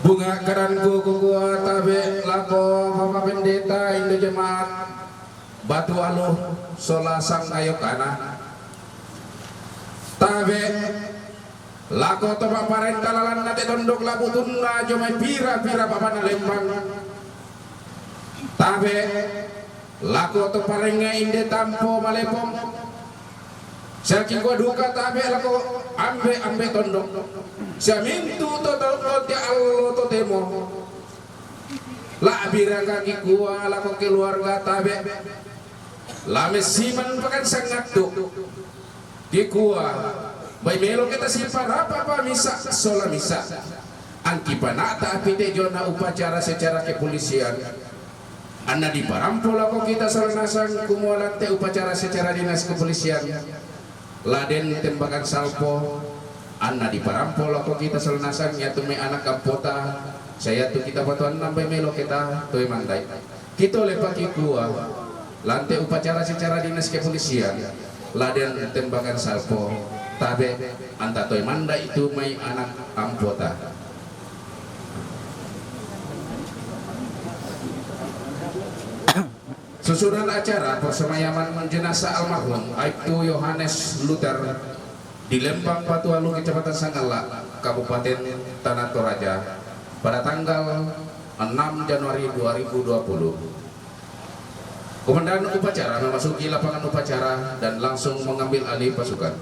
bunga karanku kukuha tabe lako Bapak Pendeta Indo Jemaat Batu Aluh Solasang Ayokana tabe lako toba paren kalalan nate tondok labu tunna jomai pira-pira papana Lembang tabe lako to parenga inde tampo malepom saking gua duka tabe lako ambe tondok samintu to te allo to temo la bira kaki gua lako keluarga tabe lame siman pakan sangat tuh di gua bay melo kita sifar apa misa sola misa angki panata apite jona upacara secara kepolisian anna di parampo lako kita salanasang kumualante upacara secara dinas kepolisian laden tembakan salpo anna di parampo lako kita salanasang ya tume anak kampota saya tuh kita batuan nampai melo kita tuh mantai kita lepaki gua lantai upacara secara dinas kepolisian laden tembakan salpo tabe anta toy manda itu mai anak ampota susunan acara persemayaman jenazah almarhum Aibtu Yohanes Luther di Lembang Batu Aluh Kecamatan Sanggala Kabupaten Tanah Toraja pada tanggal 6 Januari 2020. Komandan upacara memasuki lapangan upacara dan langsung mengambil alih pasukan.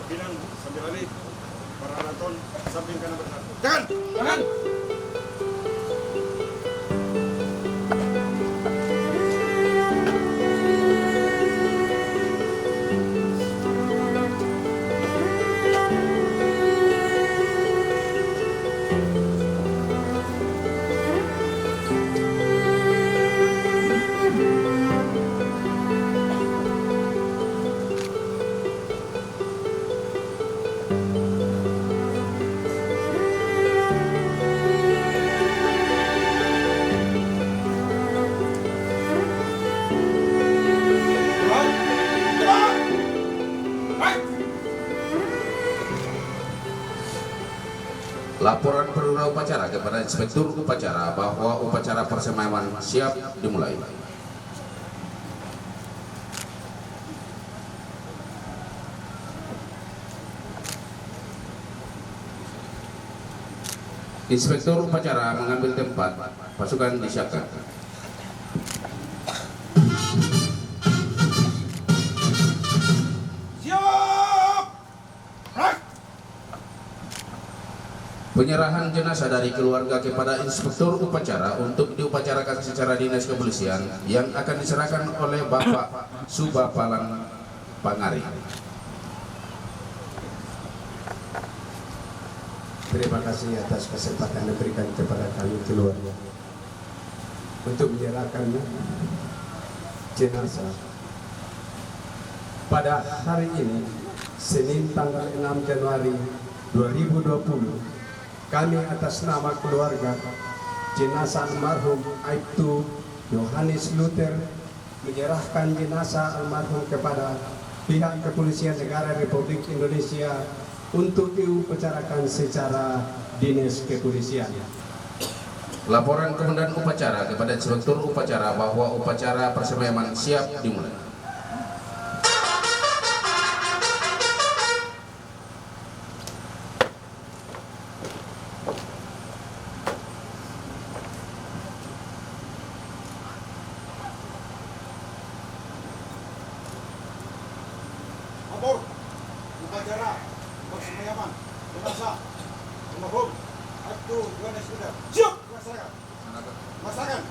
Bilang sambil alih para nonton samping kanan benar. Jangan. Laporan perwira upacara kepada inspektur upacara bahwa upacara persemayaman siap dimulai. Inspektur upacara mengambil tempat, pasukan disiapkan. Penyerahan jenazah dari keluarga kepada inspektur upacara untuk diupacarakan secara dinas kepolisian yang akan diserahkan oleh Bapak Subapalang Pangari. Terima kasih atas kesempatan yang diberikan kepada kami keluarga untuk menyerahkan jenazah pada hari ini Senin tanggal 6 Januari 2020. Kami atas nama keluarga jenazah almarhum Aibtu Yohanes Luther menyerahkan jenazah almarhum kepada pihak kepolisian negara Republik Indonesia untuk diupacarakan secara dinas kepolisian. Laporan komandan upacara kepada inspektur upacara bahwa upacara persemayaman siap dimulai. Lapor upacara persemayaman jenazah almarhum Aibtu Yohanes Luther. Siap melaksanakan. Laksanakan.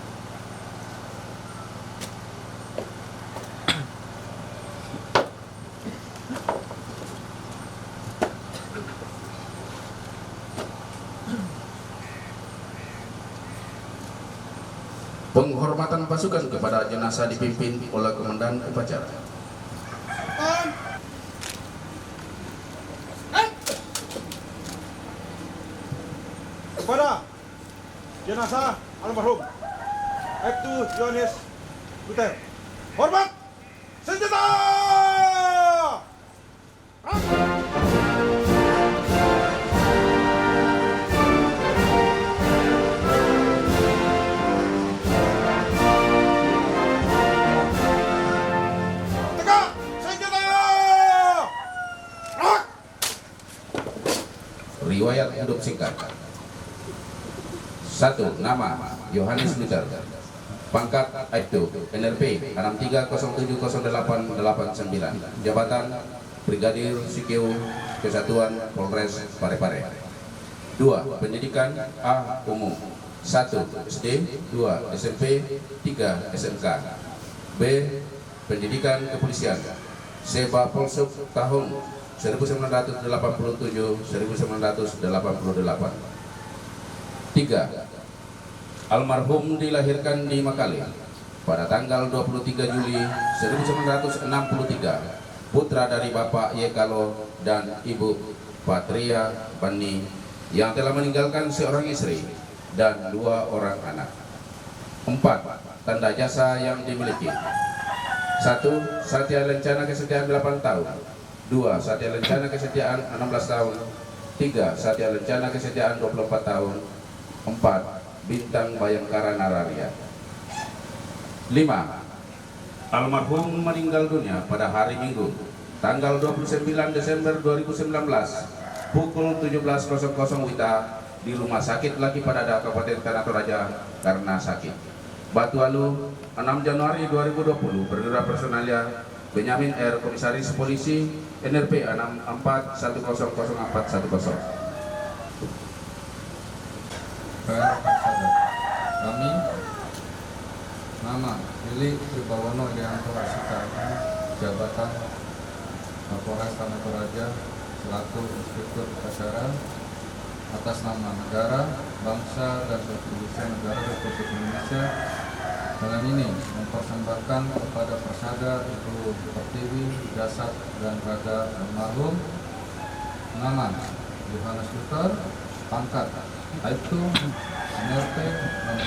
Penghormatan pasukan kepada jenazah dipimpin oleh komandan upacara. Kepada jenazah almarhum Aibtu Yohanes Luther, hormat senjata! Riwayat hidup singkat. 1. Nama Yohanes Luther. Pangkat Aibtu NRP 63070889. Jabatan Brigadir Sikeu Kesatuan Polres Parepare. 2. Pendidikan A. Umum. 1. SD, 2. SMP, 3. SMK. B. Pendidikan Kepolisian. Seba Polsek tahun 1987-1988. 3. Almarhum dilahirkan di Makale pada tanggal 23 Juli 1963. Putra dari Bapak Yekalo dan Ibu Patria Bani yang telah meninggalkan seorang istri dan 2 orang anak. 4. Tanda jasa yang dimiliki. 1. Satya Lencana Kesetiaan 8 tahun. 2. Satya Lencana Kesetiaan 16 tahun. 3. Satya Lencana Kesetiaan 24 tahun. 4. Bintang Bayangkara Nararia. 5. Almarhum meninggal dunia pada hari Minggu tanggal 29 Desember 2019 pukul 17.00 WITA di Rumah Sakit Laki Padada Kabupaten Tanah Toraja karena sakit. Batu Alu 6 Januari 2020. Berdura personalia Benyamin R. Komisaris Polisi NRP 64100410. Kami nama Billy Tribawono Irianto Sikari, jabatan Kapolres Tanah Toraja selaku Inspektur Upacara, atas nama negara, bangsa, dan kepolisian negara Republik Indonesia, dengan ini mempersembahkan kepada Persada Ibu Pertiwi jasad dan raga almarhum nama Yohanes Luther, pangkat Aibtu NRP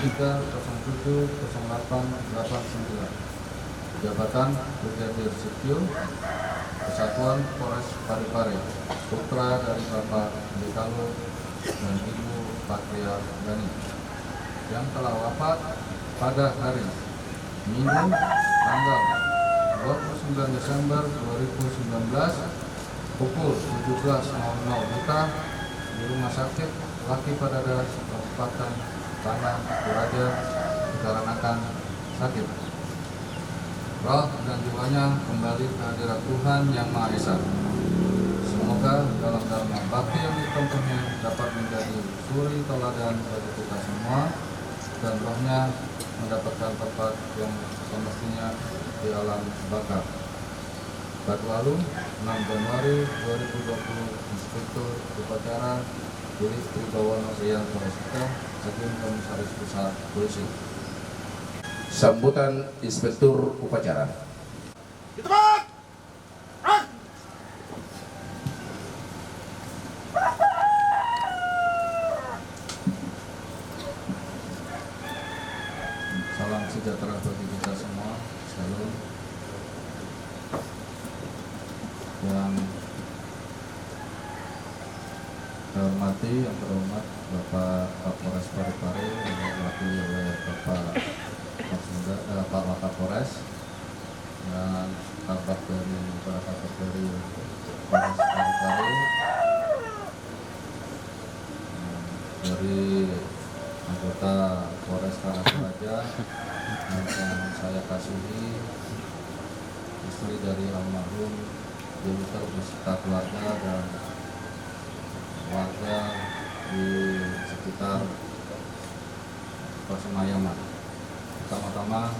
63070889, jabatan Brigadir Sikeu Kesatuan Polres Parepare, putra dari Bapak Yekalo dan Ibu Patria Bani, yang telah wafat pada hari Minggu tanggal 29 Desember 2019 pukul 17.00 WITA di Rumah Sakit Laki Padada Kabupaten Tanah Toraja dikarenakan sakit. Roh dan jiwanya kembali ke hadirat Tuhan Yang Maha Esa. Semoga dalam dharma bakti yang ditempuhnya dapat menjadi suri teladan bagi kita semua, dan rohnya mendapatkan tempat yang semestinya di alam baka. Batu Alu 6 Januari 2020. Inspektur Upacara Billy Tribawono Irianto Sikari, Hakim Komisaris Pusat Polisi. Sambutan Inspektur Upacara. Salam sejahtera bagi kita semua. Salam. Yang saya hormati, yang terhormat Bapak Kapolres Parepare yang diwakili oleh Bapak Pak Wakapolres dan Kabak dari Polres Parepare, dari anggota Polres Tanah Toraja yang saya kasihi, istri dari almarhum Luther beserta keluarga dan warga di sekitar persemayaman. Pertama-tama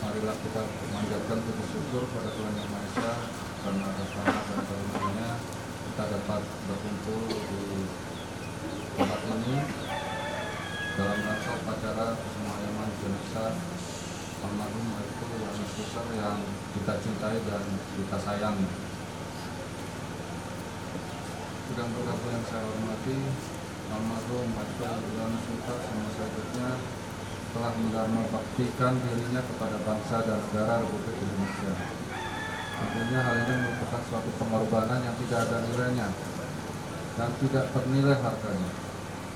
marilah kita memanjatkan puji syukur pada Tuhan Yang Maha Esa karena atas rahmat dan karunia-Nya kita dapat berkumpul di tempat ini dalam rangka upacara persemayaman jenazah almarhum Aibtu Yohanes Luther yang kita cintai dan kita sayangi. Sedang berkata yang saya hormati, almarhum Aibtu Yohanes Luther sama selanjutnya telah mendharma baktikan dirinya kepada bangsa dan negara Republik Indonesia. Tentunya hal ini merupakan suatu pengorbanan yang tidak ada nilainya dan tidak ternilai harganya.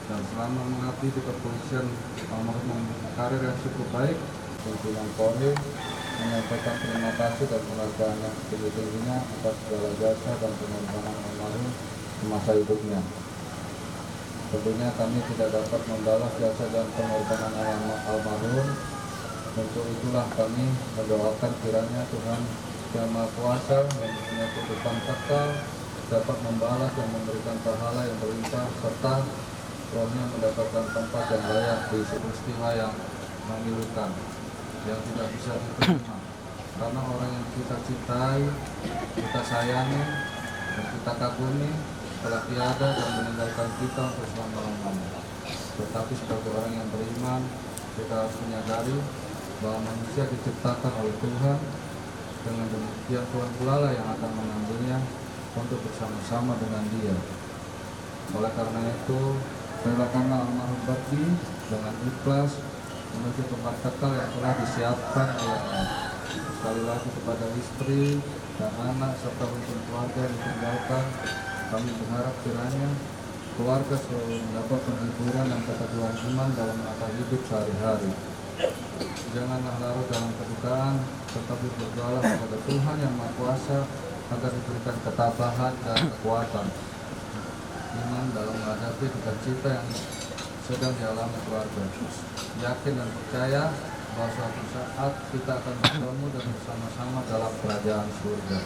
Dan selama mengabdi di kepolisian, almarhum memiliki karir yang cukup baik. Pimpinan Polri menyampaikan terima kasih dan penghargaan yang setinggi-tingginya atas segala jasa dan pengorbanan almarhum di masa hidupnya. Tentunya kami tidak dapat membalas jasa dan pengorbanan almarhum. Untuk itulah kami mendoakan kiranya Tuhan Yang Maha Kuasa yang punya kehidupan kekal dapat membalas dan memberikan pahala yang berlimpah serta rohnya mendapatkan tempat yang layak di peristiwa yang memilukan yang tidak bisa diterima. Karena orang yang kita cintai, kita sayangi, dan kita kagumi telah tiada dan meninggalkan kita untuk selama-lamanya. Tetapi sebagai orang yang beriman, kita harus menyadari bahwa manusia diciptakan oleh Tuhan. Dengan demikian Tuhan pula lah yang akan mengambilnya untuk bersama-sama dengan Dia. Oleh karena itu, relakanlah almarhum pergi dengan ikhlas menuju tempat kekal yang telah disiapkan olehnya. Sekali lagi kepada istri dan anak serta untuk keluarga yang ditinggalkan, kami berharap kiranya keluarga selalu mendapat penghiburan dan keteguhan iman dalam menata hidup sehari-hari. Janganlah larut dalam kedukaan, tetapi berdoalah kepada Tuhan Yang Maha Kuasa agar diberikan ketabahan dan kekuatan iman dalam menghadapi duka-cita yang sedang dialami keluarga. Yakin dan percaya bahwa suatu saat kita akan bertemu dan bersama-sama dalam kerajaan surga.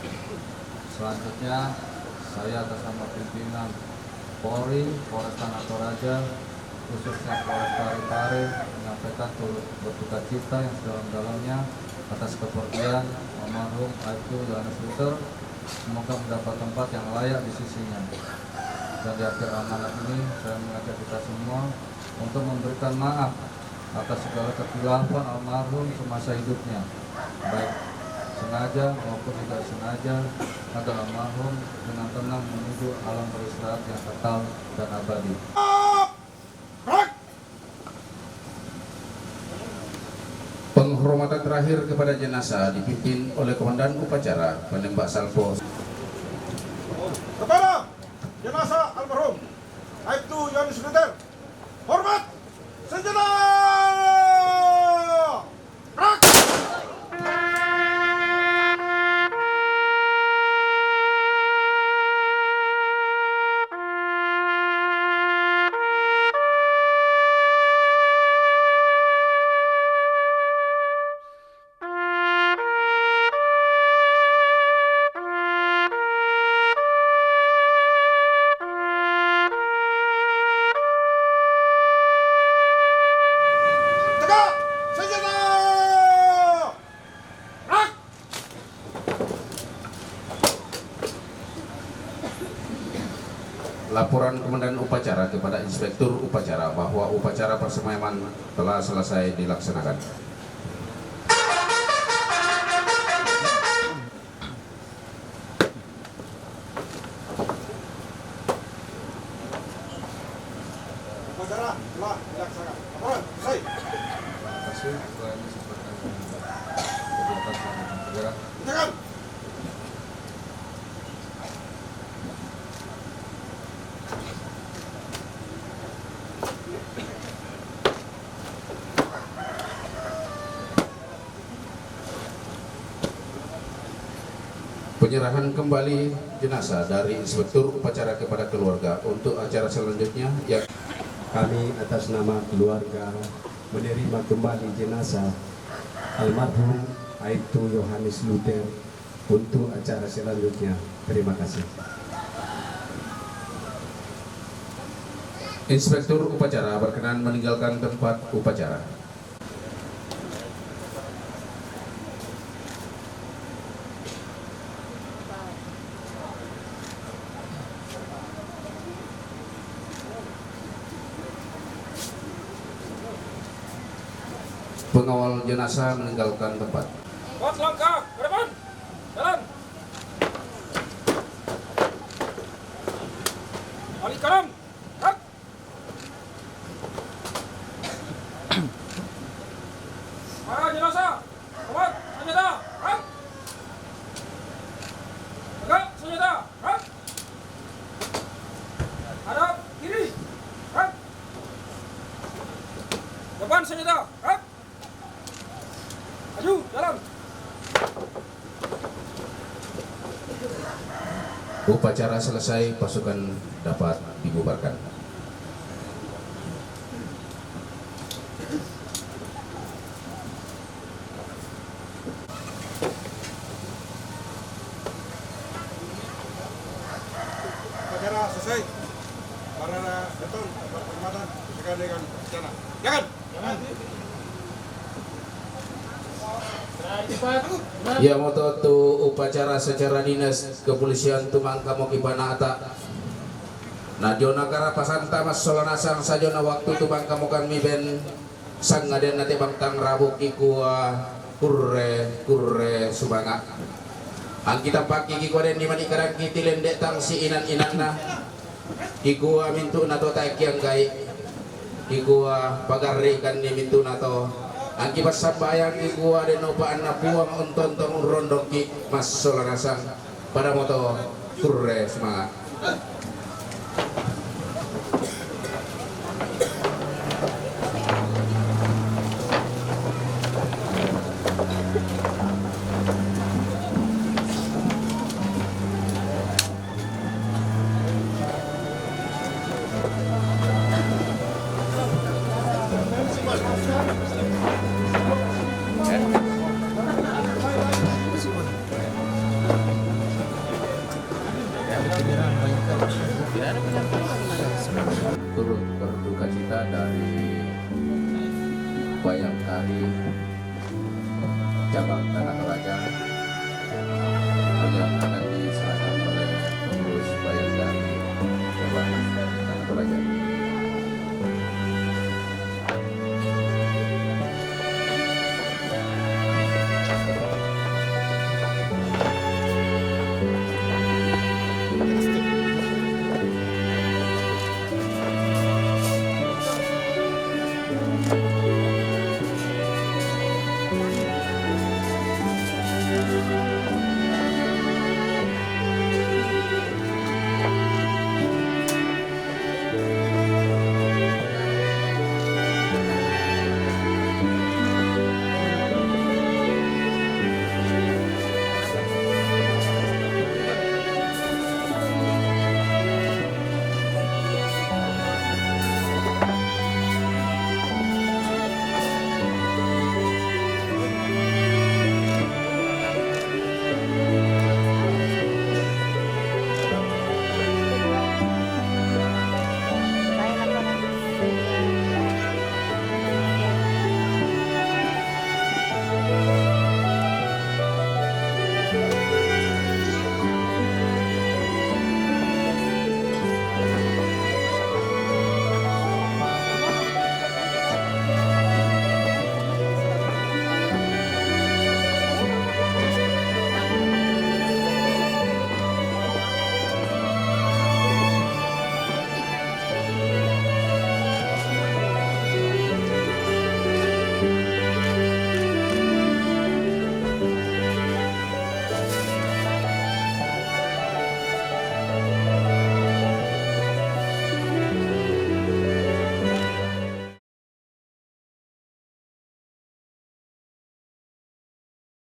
Selanjutnya, saya atas nama pimpinan Polri, Polresta Toraja, khususnya Polres Parepare, menyampaikan turut berduka cita yang sedalam-dalamnya atas kepergian almarhum Aibtu Yohanes Luther. Semoga mendapat tempat yang layak di sisinya. Dan di akhir amanat ini, saya mengajak kita semua untuk memberikan maaf atas segala kekhilafan almarhum semasa hidupnya, baik sengaja maupun tidak sengaja, agar almarhum dengan tenang menuju alam beristirahat yang kekal dan abadi. Penghormatan terakhir kepada jenazah dipimpin oleh Komandan Upacara Penembak Salvo. Kepada jenazah almarhum Aibtu Yohanes Luther, hormat senjata! Rak! Laporan Komandan Upacara kepada Inspektur Upacara bahwa upacara persemayaman telah selesai dilaksanakan. Upacara telah dilaksanakan. Laporan selesai. Terima kasih. Setelah ini seperti kegiatan selanjutnya. Segera. Jangan. Penyerahan kembali jenazah dari Inspektur Upacara kepada keluarga untuk acara selanjutnya yang Kami atas nama keluarga menerima kembali jenazah almarhum Aibtu Yohanes Luther untuk acara selanjutnya. Terima kasih. Inspektur Upacara berkenan meninggalkan tempat upacara. Pengawal jenazah meninggalkan tempat. Buat langkah ke depan. Jalan. Balik kanan. Hak. Para jenazah. Kuat senjata. Hak. Tegak senjata. Hak. Hadap kiri. Hak. Depan senjata. Hak. Maju, jalan. Upacara selesai, pasukan dapat dibubarkan. selesai. Para Daton, perkhidmatan, silakan dengan rencana. Jangan. Ya moto tu upacara secara dinas kepolisian tumangka mo kibanata. Najona kara pasanta mas solanasang sajona waktu tumangka mo kan miben sang ngaden nate bangtang rabuk ikua kurre subanga. Ang kita paki kikoden di manikarang kitilen dek tang si inan na. Ikua mintu nato takiang gai. Ikua pagarri kan ni mintu nato. Ang kipas sambayang ikua den opaan na puang untontong rondong ki mas solanasang pada moto kurre semangat. Turut berduka cita dari Bayangkari cabang Tanah Toraja